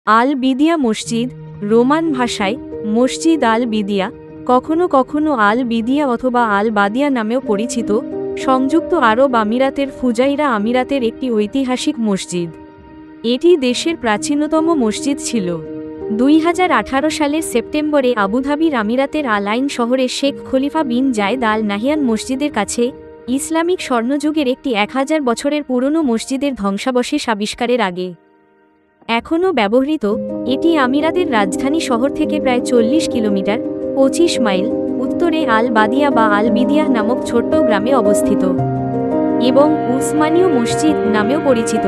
আল বিদিয়া মসজিদ, রোমান ভাষায় মসজিদ আল বিদিয়া, কখনো কখনো আল বিদিয়া অথবা আল বাদিয়া নামেও পরিচিত, সংযুক্ত আরব আমিরাতের ফুজাইরা আমিরাতের একটি ঐতিহাসিক মসজিদ। এটি দেশের প্রাচীনতম মসজিদ ছিল। 2018 সালের সেপ্টেম্বরে আবুধাবির আমিরাতের আল আইন শহরে শেখ খলিফা বিন জায়েদ আল নাহিয়ান মসজিদের কাছে ইসলামিক স্বর্ণযুগের একটি 1000 বছরের পুরনো মসজিদের ধ্বংসাবশেষ আবিষ্কারের আগে এখনও ব্যবহৃত। এটি আমিরাতের রাজধানী শহর থেকে প্রায় 40 কিলোমিটার 25 মাইল উত্তরে আল বাদিয়া বা আল বিদিয়া নামক ছোট্ট গ্রামে অবস্থিত এবং উসমানীয় মসজিদ নামেও পরিচিত।